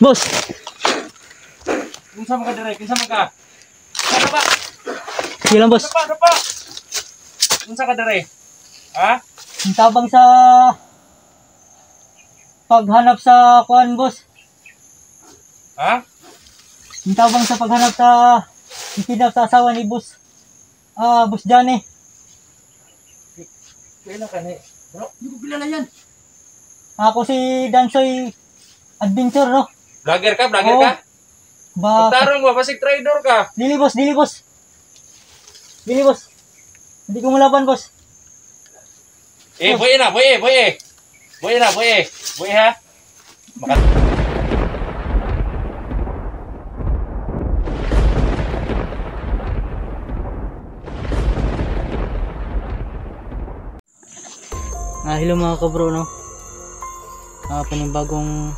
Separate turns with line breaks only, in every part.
Boss!
Kinsa man ka dire? Kinsa man ka? Ano ba?
Sige lang, boss.
Ano pa? Kinsa ka dire? Ha?
Ang tabang sa paghanap sa kuan, boss.
Ha?
Ang tabang sa paghanap sa ikinap sa asawa ni boss. Boss Johnny.
Kailan ka ni? Bro, hindi ko kilala yan.
Ako si Dansoy Adventure, no?
Vlogger ka? Vlogger
Oo.
ka?
Ba,
Magtarong mo, pasig trader ka.
dili boss, dili boss. Dili boss. Hindi ko malaban, boss.
Boy na, boy. Boy na, boy. Boy ha?
Hello mga kabro, no? Panibagong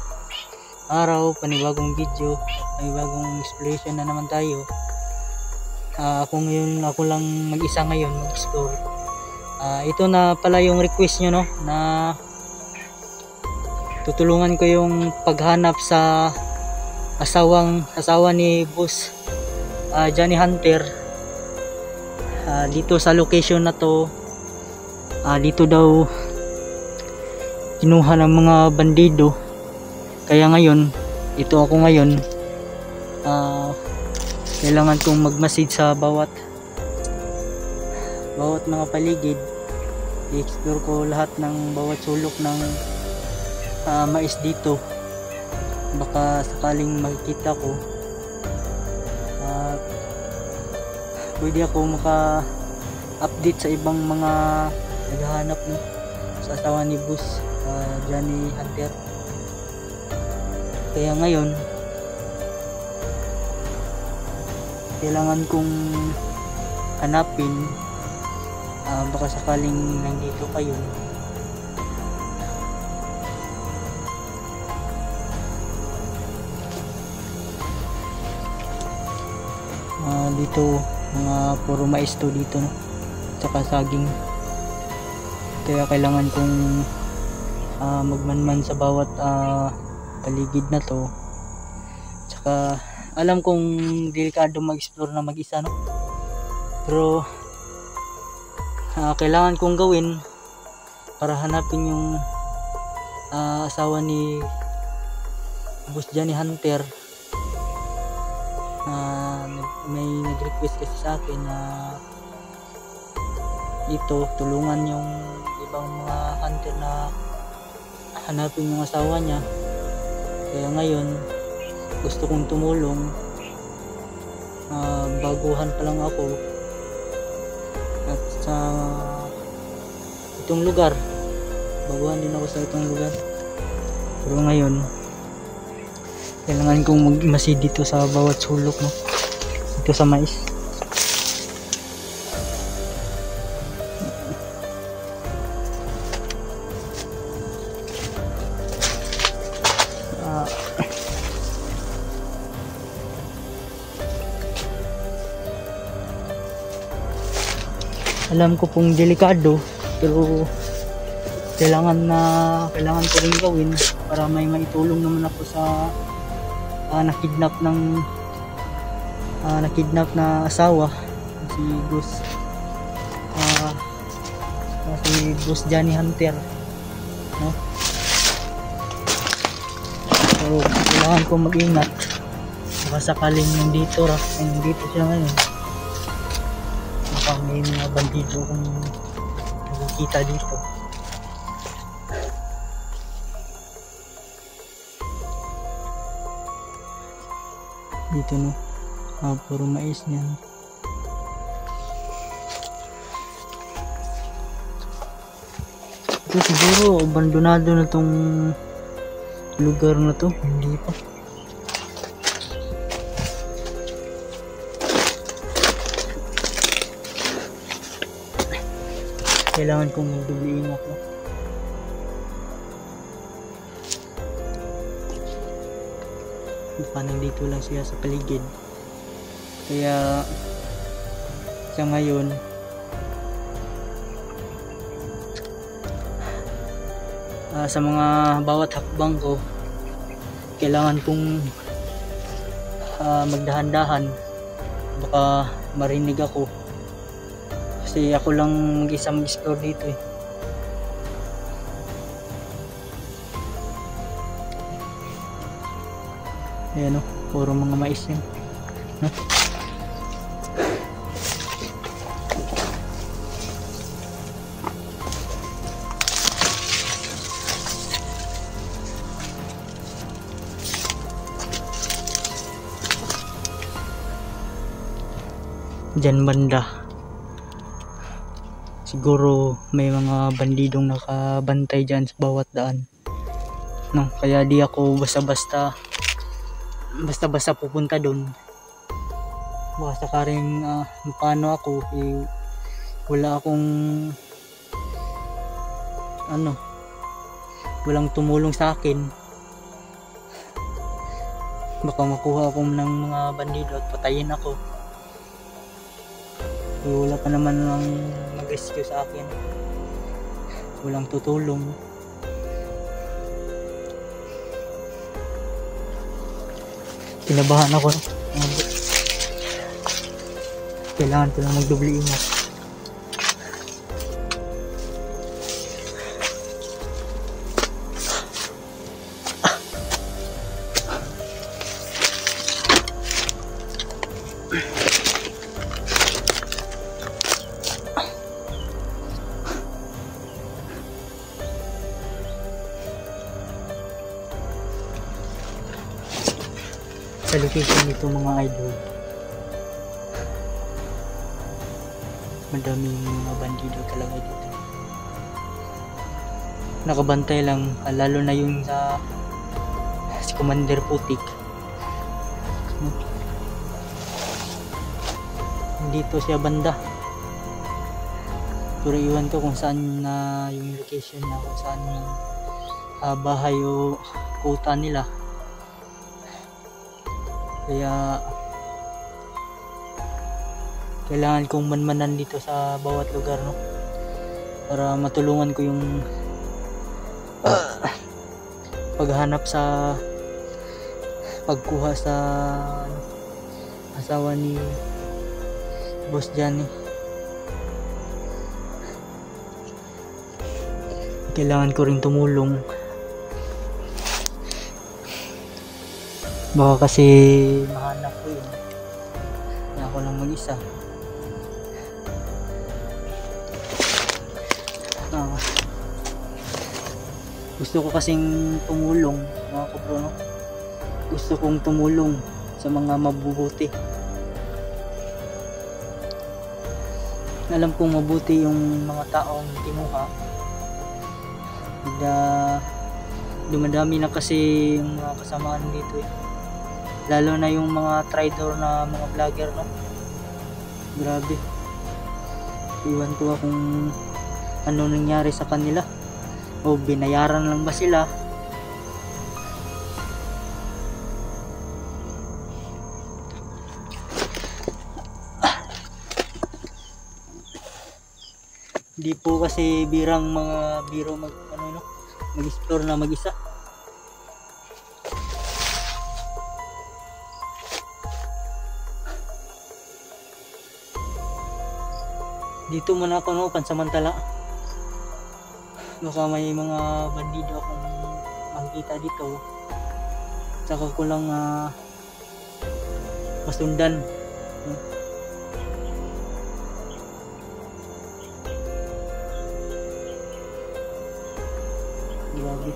araw, panibagong video, panibagong exploration na naman tayo. Ako lang mag-isa ngayon mag-explore. Ito na pala yung request nyo, no? Na tutulungan ko yung paghanap sa asawa ni boss Johnny Hunter. Dito sa location na to, dito daw kinuha ng mga bandido. Kaya ngayon, ako ngayon, kailangan kong magmasid sa bawat mga paligid. I-explore ko lahat ng bawat sulok ng mais dito. Baka sakaling makikita ko, pwede ako maka-update sa ibang mga naghahanap, no, sa asawa ni boss Johnny Hunter. Kaya ngayon, kailangan kong hanapin, baka sakaling nandito kayo. Dito mga puro mais to dito, no? Tsaka saging. Kaya kailangan kong magmanman sa bawat paligid na to. Tsaka alam kong delikado mag-explore na mag-isa, no? Pero kailangan kong gawin para hanapin yung asawa ni boss Johnny Hunter. May nag-request kasi sa akin na tulungan yung ibang mga hunter na hanapin yung asawa niya. Kaya ngayon gusto kong tumulong. Baguhan pa lang ako at sa itong lugar, baguhan din ako sa itong lugar, pero ngayon kailangan kong magmasid dito sa bawat sulok, no? Dito sa mais. Alam ko pong delikado, pero kailangan ko rin gawin para may maitulong naman ako sa nakidnap na asawa, si boss Johnny Hunter, no? So kailangan ko mag-ingat, baka sakaling nandito siya ngayon. Baka may mga bandido kung nakikita dito. Dito, no? Puro mais niyan. Ito siguro abandonado na tong lugar na to. Hindi pa. Kailangan kong magdubli ingat, no? Nandito lang siya sa paligid. Kaya sa ngayon sa mga bawat hakbang ko, kailangan kong magdahan-dahan, baka marinig ako kasi ako lang mag-isa mag-explore dito eh. Ayan o, puro mga mais yan, no? Diyan banda siguro may mga bandidong nakabantay dyan sa bawat daan, no? Kaya di ako basta-basta pupunta doon. Baka sakaring paano ako eh, wala akong walang tumulong sa akin, baka makuha ako ng mga bandido at patayin ako. Wala pa naman lang mag-rescue sa akin, walang tutulong. Kinabahan ako, kailangan ko lang magdoble ingat. Sa location nito mga idol, madaming mga bandido talaga dito, nakabantay lang, lalo na yung si Commander Putik dito siya banda, pero iwan ko kung saan na yung location niya, kung saan yung bahay o kuta nila. Kaya kailangan kong manmanan dito sa bawat lugar, no? Para matulungan ko yung paghanap sa pagkuha sa asawa ni Boss Johnny. Kailangan ko rin tumulong, baka kasi mahanap ko yun na ako lang mag-isa. Gusto ko kasing tumulong mga kapro, no? Gusto kong tumulong sa mga mabubuti. Alam kong mabuti yung mga taong kinuha. Dumadami na kasi yung mga kasamaan dito eh. Lalo na yung mga traitor na mga vlogger, no? Grabe. Iwan ko kung ano nangyari sa kanila, o binayaran lang ba sila. Di po kasi biro mag-explore na mag-isa. Dito muna ako, no, pansamantala. Baka may mga bandido akong makikita dito, saka ko lang masundan. Grabe,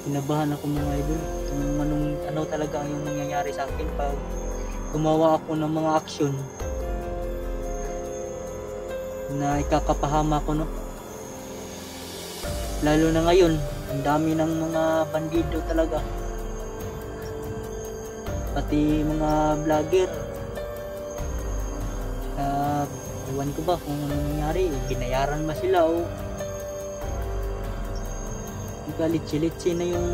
kinabahan ako mga idol kung ano talaga yung nangyayari sa akin pag gumawa ako ng mga aksyon na ikakapahama ko, no? Lalo na ngayon, ang dami ng mga bandido talaga, pati mga vlogger. Iwan ko ba kung ano nangyari, binayaran ba sila o litsi-litsi na yung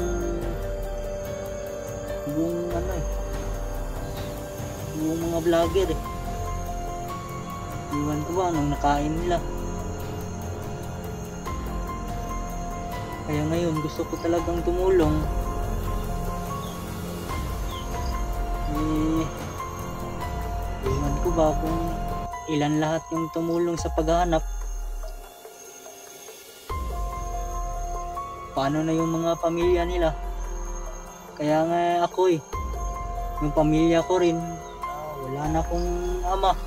buong mga vlogger eh. Iwan ko ba anong nakain nila. Kaya ngayon gusto ko talagang tumulong Eh, iwan ko ba kung ilan lahat yung tumulong sa paghahanap? Paano na yung mga pamilya nila? Kaya nga ako yung pamilya ko rin, wala na akong ama.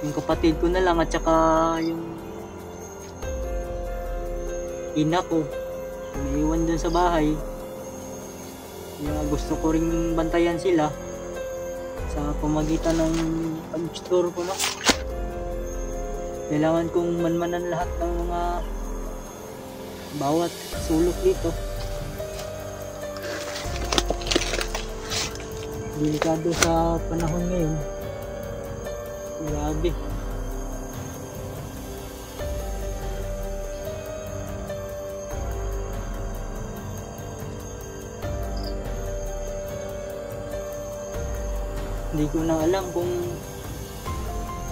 Yung kapatid ko na lang at saka yung ina ko, naiwan dun sa bahay. Kaya gusto ko rin bantayan sila sa pamagitan ng pag-store ko, no? Kailangan kong manmanan lahat ng mga bawat sulok dito. Delikado sa panahon ngayon. Grabe. Hindi ko na alam kung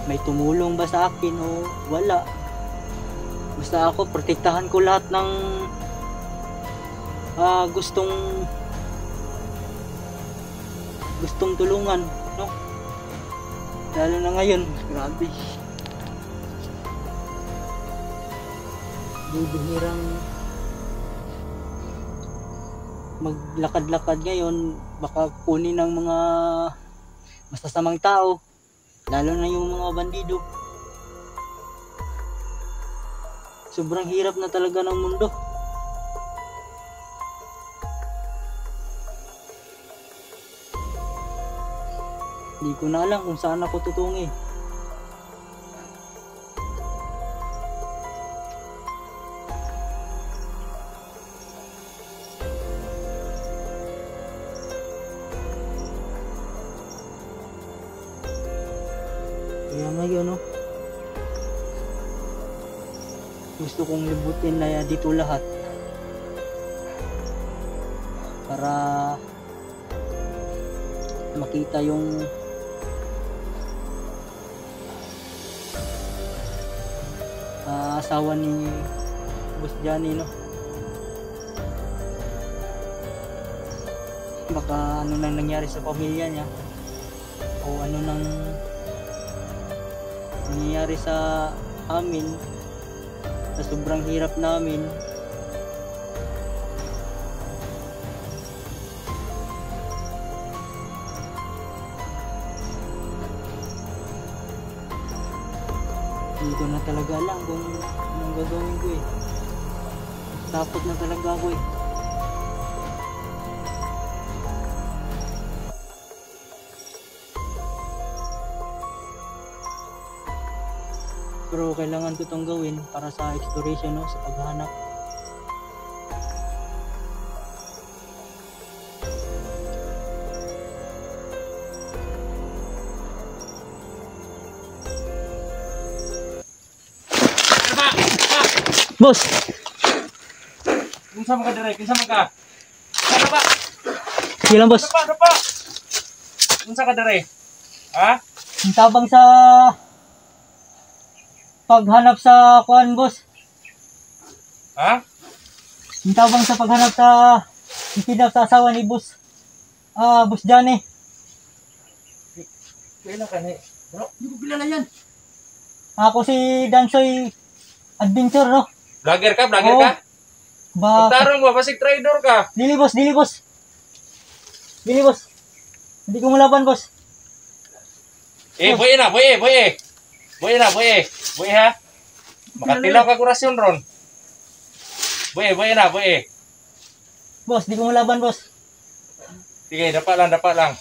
may tumulong ba sa akin o wala. Basta ako, protektahan ko lahat ng gustong tulungan, no? Lalo na ngayon, grabe. Bibihirang maglakad-lakad ngayon, baka kunin ng mga masasamang tao, lalo na yung mga bandido. Sobrang hirap na talaga ng mundo. Hindi ko na alam kung saan ako tutungi. Kaya ngayon, no? Gusto kong libutin na dito lahat para makita yung asawa ni Boss Johnny, no? Baka ano nang nangyari sa pamilya niya o ano nang nangyari sa amin sa sobrang hirap namin. Hindi ko na talaga alam kung anong gagawin ko eh. Takot na talaga ako eh. Pero kailangan ko itong gawin para sa exploration, no? Sa paghahanap. Boss!
Kinsa man ka dire? Kinsa man ka? Ano ba?
Sige lang, boss.
Ano pa? Kinsa ka dire? Ha?
Ang tabang sa paghanap sa kuan, boss.
Ha?
Ang tabang sa paghanap sa itinap sa asawa ni Boss Boss Johnny.
Kailan ka ni? Bro, hindi ko kilala yan.
Ako si Dansoy Adventure, no?
Vlogger ka? Vlogger
Oo.
ka? Magtarong ba? Pasig trader ka?
Dili, boss. Dili, boss. Dili, boss. Hindi ko malaban, boss.
Boy na, boy. Boy ha? Makatilaw ka kurasyon ron. Boy na.
Boss, di ko malaban, boss.
Sige, dapa lang. Dapa lang.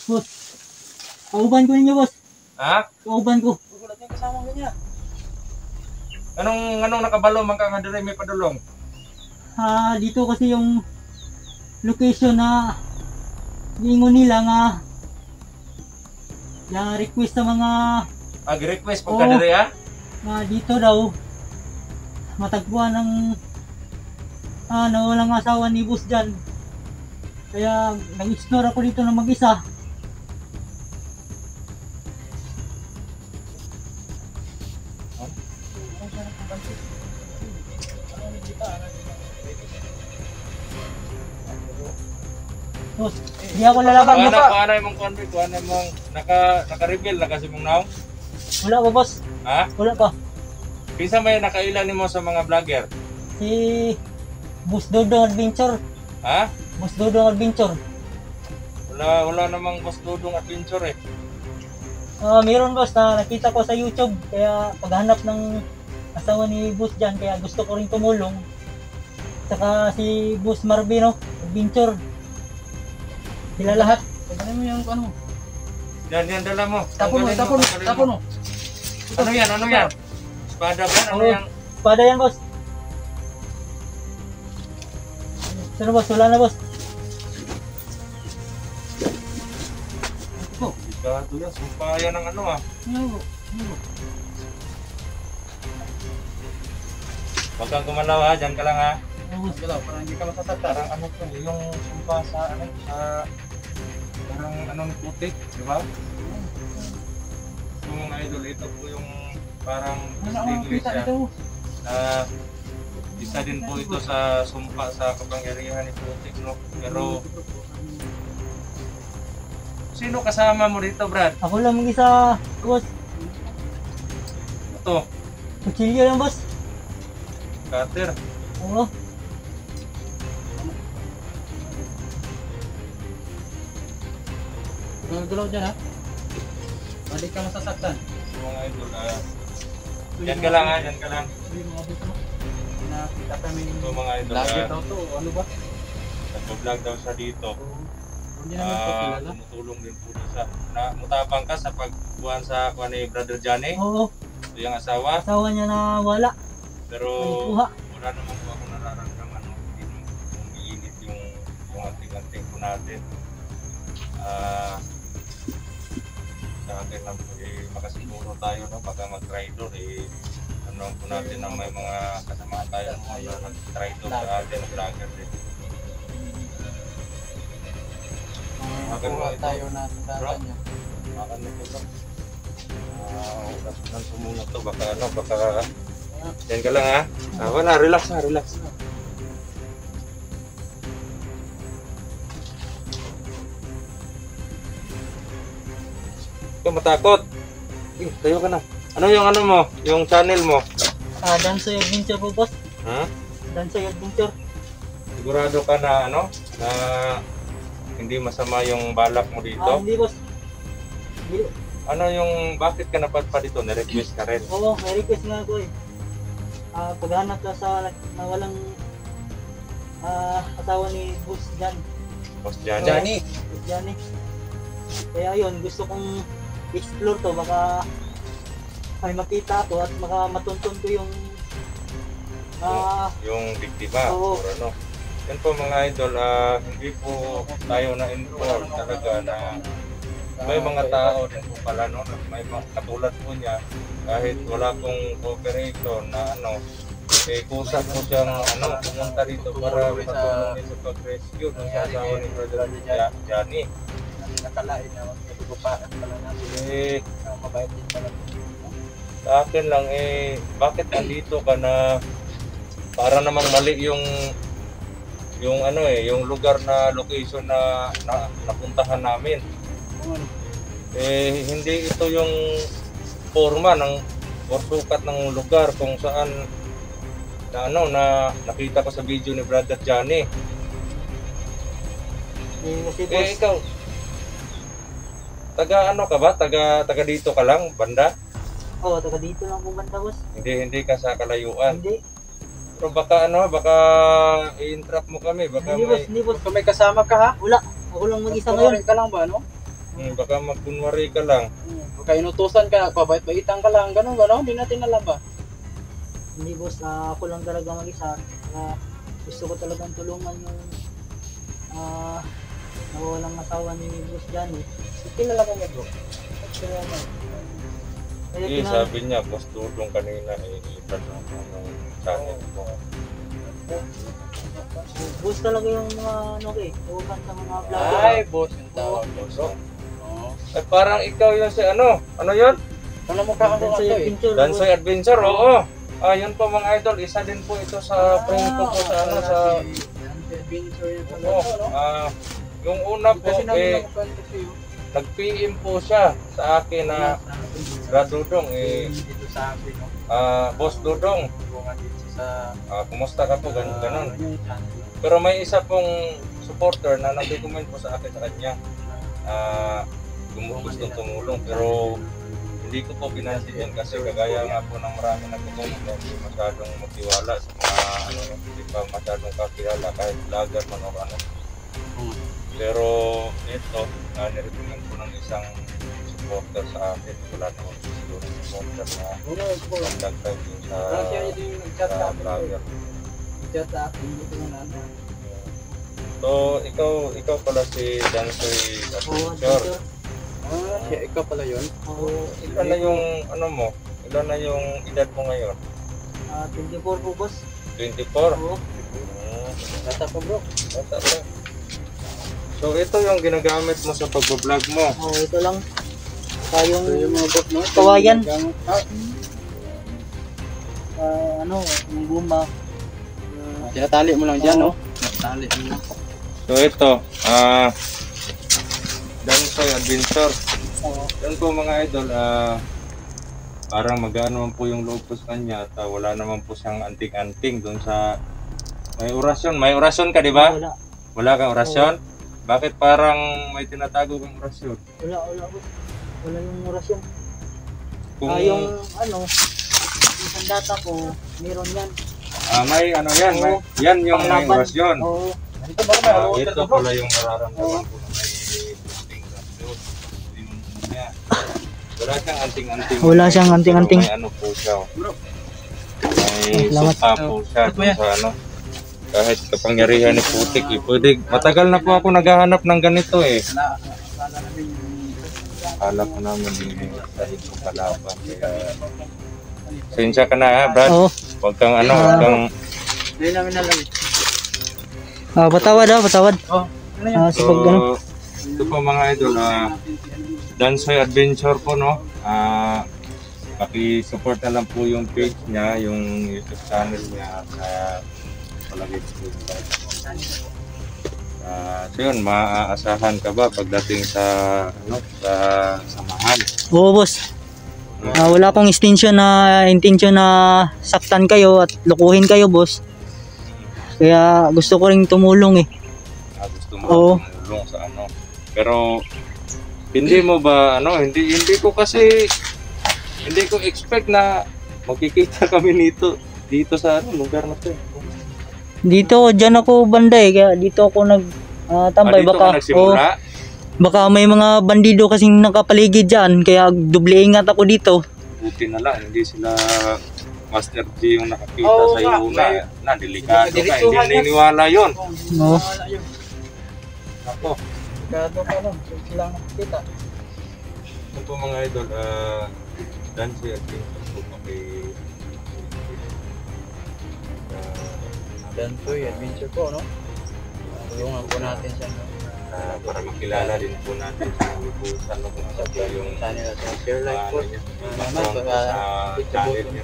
Boss, pauban ko ninyo, boss.
Ha?
Pauban ko.
Gulat yung kasama niya. Anong nakabalo man ka nga dire may padulong?
Dito kasi yung location na ingon nila nga request sa mga
Request
Oo.
pagka dire ha?
dito daw matagpuan ng nawalang asawa ni Boss Jan. Kaya nag-explore ako dito na mag-isa. Boss, hindi ako lalaban mo pa.
Kuha na mong convict, kuha na mong naka-reveal na kasi mong naong.
Wala pa, boss.
Ha?
Wala pa.
Pinsa may nakailan mo sa mga vlogger?
Si Boss Dodong Adventure.
Ha?
Boss Dodong Adventure.
Wala namang Boss Dodong Adventure eh.
Meron boss na nakita ko sa YouTube. Kaya paghanap ng asawa ni Boss dyan, kaya gusto ko rin tumulong. Saka si Boss Marvino Adventure. Sila lahat.
Pagkain mo yung ano.
Yan, dala mo.
Tapon mo,
Tanggalin
tapon mo.
Ano yan? Espada ba yan? Ano
Oo.
yan?
Espada yan boss. Sino boss? Wala na boss.
Sigado yan, sumpayan ng ano ah. Huwag kang gumalaw ha, dyan ka lang ha.
Boss.
Galaw, parang hindi ka masasaktan.
Parang ano to, yung sumpa sa ano, parang ano ni putik, di ba? Yung mga idol, ito po yung parang stainless siya. Isa din po ito sa sumpa sa kapangyarihan ni putik, no? Pero sino kasama mo dito, Brad?
Ako lang mag-isa boss.
Ito,
Kutsilyo yan boss.
cutter.
Oo.
Galaw dyan ha. Hindi ka masasaktan.
Yung mga idol, dyan ka lang ha, dyan ka lang.
Sabi mga buto. Nakita kami
Ito mga idol,
vlogger daw to. Ano ba?
nag-vlog daw siya dito.
Hindi naman po kilala.
Tumutulong din po siya. Mutabang ka sa pagkuhan sa kuha ni Brother Johnny,
Oo.
ito yung asawa.
Asawa niya na wala.
Pero
Kuha.
wala naman po ako nararamdaman, no? Hindi naman umiinit yung anting-anting po natin. Sa akin lang po, makasiguro tayo, no? Baka mag-traitor, ano po natin na may mga kasama tayo na nag-traitor sa atin, vlogger din.
Makakuha tayo na tandaan niya.
Makan na po lang. Ulas lang po muna to, baka yan ka lang ha. Wala, relax na, relax. Ikaw matakot. Tayo ka na. Ano yung ano mo? Yung channel mo?
Dansoy Adventure po boss.
Ha?
Dansoy Adventure.
Sigurado ka na ano? Na hindi masama yung balak mo dito?
Hindi boss. Hindi.
Ano yung, bakit ka napadpa dito? Na-request ka rin?
Oo, may request nga ako eh. Paghanap ka sa na walang asawa ni Boss Jan.
Boss Johnny?
Boss Jan eh. Kaya yun, gusto kong explore to, baka may makita ako at baka matuntun ko yung
Yung biktima
oo.
or ano. Yan po mga idol, hindi po tayo na-inform talaga na may mga tao din po pala, no, na may mga katulad po niya, kahit wala pong cooperation na ano, kusa po siyang ano, pumunta dito para matulong din sa pag-rescue ng asawa ni Brother Johnny.
Nakalain na magkatugupaan pala natin. Mabait din pala.
Sa akin lang bakit nandito ka na para namang mali yung ano yung lugar na location na napuntahan namin. Hindi ito yung forma ng or sukat ng lugar kung saan na ano na nakita ko sa video ni Brother Johnny.
kasi boss.
Ikaw taga ano ka ba? Taga dito ka lang banda?
Oo, taga dito lang po banda boss.
Hindi ka sa kalayuan.
Hindi.
Pero baka i-entrap mo kami, baka
Hindi boss.
Kung may kasama ka ha?
Wala. Ako lang mag-isa ngayon.
Ka lang ba, no?
baka magkunwari ka lang.
Baka inutusan ka, pabait-baitan ka lang, gano'n, hindi natin alam ba?
Hindi boss, ako lang talaga mag-isa. Gusto ko talagang tulungan yung nawawalang asawa ni Boss Johnny.
Kilala ka niya bro?
Kaya
Sabi niya, Boss Dudong kanina, itanong ng channel mo.
boss talaga yung mga tukan sa mga vlogger.
Ay, boss yung tawag, boss.
Ay, parang ikaw yun si ano yun?
Ano mo ka
Dansoy
ito eh?
Adventure.
Dansoy Adventure, oo. Yun po mga idol, isa din po ito sa friend ko po sa ano sa yung una po
Kasi namin
eh
nakakwento sa'yo.
nag-PM po siya sa akin na Brad Dudong
Dito sa akin, no?
Boss Dudong,
Tulungan dito sa...
kumusta ka po ganun.
yung channel.
Pero may isa pong supporter na nag-recommend po sa akin sa kanya. Gustong tumulong pero hindi ko po pinansin kasi kagaya nga po ng marami nagtutulong na hindi masyadong magtiwala sa mga ano, hindi pa masyadong kakilala kahit vlogger man o ano. Pero ito, nirecommend ko ng isang supporter sa akin. Wala naman siguro supporter na nagdagdag din sa
Siya yung nag-chat sa akin.
vlogger.
Nag-chat sa akin. Dito na naman.
So, ikaw pala si Dansoy
Oo,
Adventure.
Siya, ikaw pala yun?
Oo,
Ilan na yung ano mo? Ilan na yung edad mo ngayon?
24 po, boss.
24?
Oo.
Bata pa bro.
Bata pa. So ito yung ginagamit mo sa pag-vlog mo.
Oo, ito lang. Saka yung,
Ito yung mga bot mo.
Kawayan.
Ah,
ano, yung guma.
tali mo lang dyan, no? Tali mo.
So ito, Dansoy Adventure.
Oo.
Yan po mga idol, parang mag-ano man po yung loob ko sa kanya at wala naman po siyang anting-anting doon sa may orasyon. May orasyon ka, di ba?
Wala.
Wala kang orasyon? Bakit parang may tinatago kang orasyon?
Wala, boss. Wala yung orasyon.
Kung
Yung ano, yung sandata ko, meron yan.
may ano yan, may, yan yung may
Panglaban.
orasyon.
Oo.
Ito ba may
Ito pala yung nararamdaman ko na may anting-anting. Wala siyang anting-anting.
Wala siyang anting-anting.
Pero may ano po siya. May
Salamat.
suka po siya dun sa ano. Kahit kapangyarihan ni putik eh. Pwede, matagal na po ako naghahanap ng ganito eh. Alam ko naman eh, dahil ko kalaban. Kaya, sensya ka na ha, Brad.
Oo.
Huwag kang ano, huwag kang...
Hindi namin alam.
Batawad.
Oh, ano yun?
Sa pag ano.
Ito po mga idol, Dansoy Adventure po, no? Paki-support na lang po yung page niya, yung YouTube channel niya. Palagi po. So yun, maaasahan ka ba pagdating sa ano, sa samahan?
Oo, boss. Wala akong intention na saktan kayo at lukuhin kayo, boss. Kaya gusto ko ring tumulong eh.
Gusto mo
Oo.
tumulong sa ano. Pero hindi mo ba ano, hindi ko expect na magkikita kami dito sa ano, lugar na 'to.
Diyan ako banda eh, kaya dito ako tambay.
Dito ka nagsimula?
Baka may mga bandido kasing nakapaligid dyan, kaya doble ingat ako dito.
Buti na lang, hindi sila Master G yung nakakita
Oo
sa
nga,
iyo una.
may-
Na, delikado ka,
Dirituhan
hindi
yan.
naniniwala yun.
No.
Wala yun.
Ako,
Gado ka lang. Silang nakikita.
ito po mga idol, Dansoy Adventure po kami.
Dansoy, adventure po, no? Tulungan po natin siya, no?
Para makilala din po natin sa lubusan no, kung ano po yung
Channel at share like po.
niya,
Naman,
background po sa channel niya.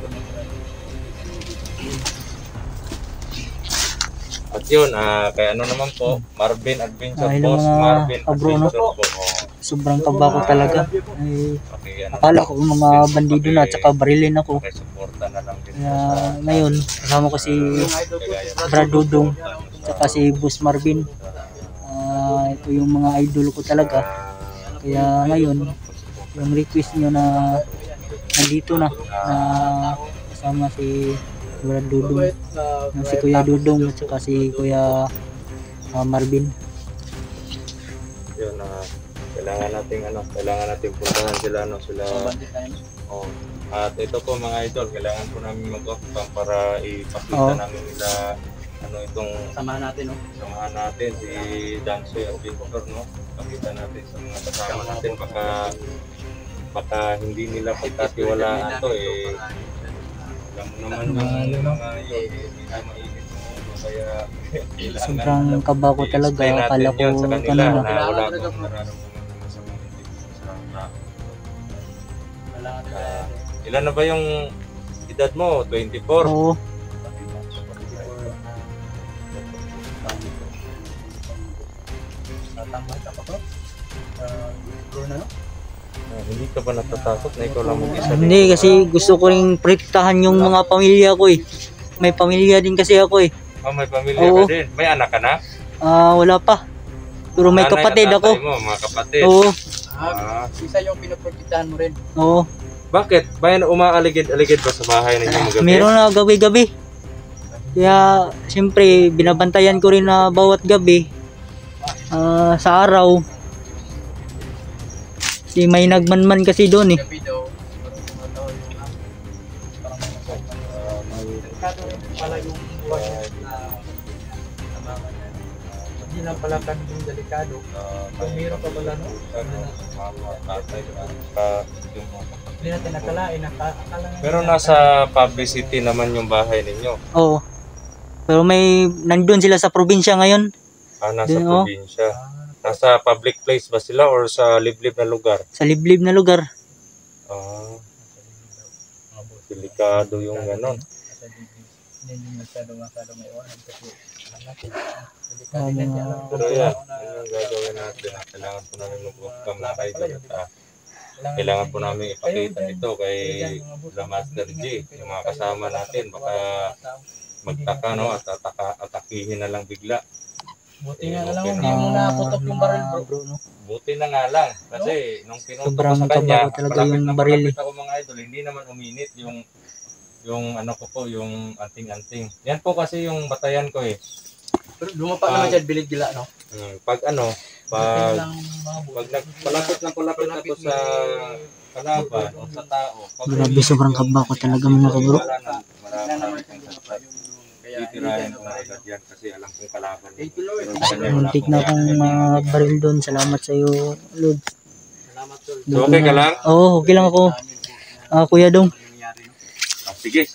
At yun, kaya ano naman po, Marvin Adventure
hello
Boss,
mga
Marvin
kabro, no?
Adventure po.
Sobrang kaba ko talaga. Ay,
Okay, ano,
akala ko mga bandido na at saka barilin ako.
okay, supporta na lang din po
Kaya
sa
ngayon, kasama ko si Brad Dudong at saka si Boss Marvin. Ito yung mga idol ko talaga. Kaya ngayon, yung request nyo na nandito na kasama si Brad Dudong, si Kuya Dudong at saka si Kuya Marvin.
yun, kailangan nating puntahan sila. Oh. At ito po mga idol, kailangan po namin mag-off-cam para ipakita
Oo.
namin nila itong
Samahan natin, no?
samahan natin si Dansoy Adventure, no? Pakita natin sa mga kasama natin, baka hindi nila pagkatiwalaan to eh. Alam mo naman yung mga yun, hindi na mainit mo ulo, kaya kailangan
Sobrang kaba ko talaga.
explain natin
Akala ko
yun sa kanila
ganun
na
na.
wala akong nararamdaman na masama hindi sa tao.
Kailangan
Ilan na ba yung edad mo, 24.
Oo.
Tambay ka pa, bro. Bro na, no?
Hindi ka ba natatakot na ikaw lang mag-isa?
Hindi, kasi gusto ko ring protektahan yung mga pamilya ko eh. May pamilya din kasi ako eh.
May pamilya
Oo.
ka din. May anak ka na?
Wala pa. Pero may
Nanay
kapatid
at
ako.
tatay mo, mga kapatid.
Oo.
Isa yung pinoprotektahan mo rin.
Oo.
Bakit? Bayan umaaligid-aligid ba sa bahay ninyo magabi?
Meron na gabi-gabi. Kaya, siyempre, binabantayan ko rin na bawat gabi. Sa araw. Kasi may nagmanman kasi doon eh.
Gabi daw. Delikado rin pala yung buhay na tamaman yan. Hindi lang pala kami yung delikado. Kung meron pa pala, no? Hindi natin nakalain. Akala nga
Pero nasa publicity naman yung bahay ninyo.
Oo. Pero nandun sila sa probinsya ngayon.
Nasa
Din, oh.
probinsya. Nasa public place ba sila or sa liblib na lugar?
Sa liblib na lugar.
Delikado yung ganon.
hindi masyado may iwanan kasi delikado din yan.
Pero yan, yun yung gagawin natin. Kailangan po namin mag-welcome na kayo. Kailangan po namin ipakita ito kay The Master G, yung mga kasama natin. Baka magtaka, no? At atakihin na lang bigla.
Buti nga lang hindi mo naputok yung baril, bro.
No?
Buti na nga lang. Kasi nung pinutok ko
Sobrang
sa kanya,
kabago talaga yung baril eh.
malapit ako mga idol, hindi naman uminit yung ano ko po, yung anting-anting. Yan po kasi yung batayan ko eh.
Pero lumapa naman dyan, bilig gila, no?
Pag palapit ako sa kalaban o sa tao.
Grabe, sobrang kabako talaga mga kabro.
Titirahin ko na agad yan kasi alam kong kalaban.
Muntik na akong baril doon. Salamat sa iyo, Lord.
So okay ka lang?
Oo, okay lang ako. Kuya Dong.
Sige.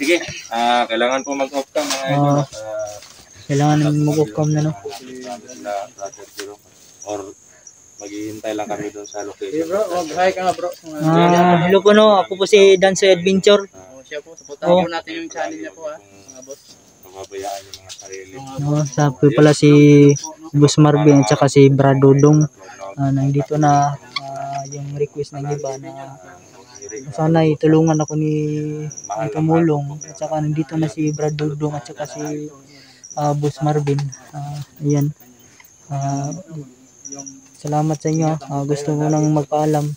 Kailangan po mag-off cam mga idol.
Kailangan namin mag-off-cam na, no?
Or maghihintay lang kami doon sa location.
Bro, mag-hi ka nga, bro.
Hello po, no? Ako po si Dance Adventure.
Siya po, supportahan po natin yung channel niya po, mga boss.
Pababayaan yung mga sarili.
Sabi pala si Boss Marvin at saka si Bradodong. Nandito na yung request ng iba na sana itulungan ako ni tumulong. At saka nandito na si Bradodong at saka si Boss Marvin. Ayan. Salamat sa inyo. Gusto ko nang magpaalam.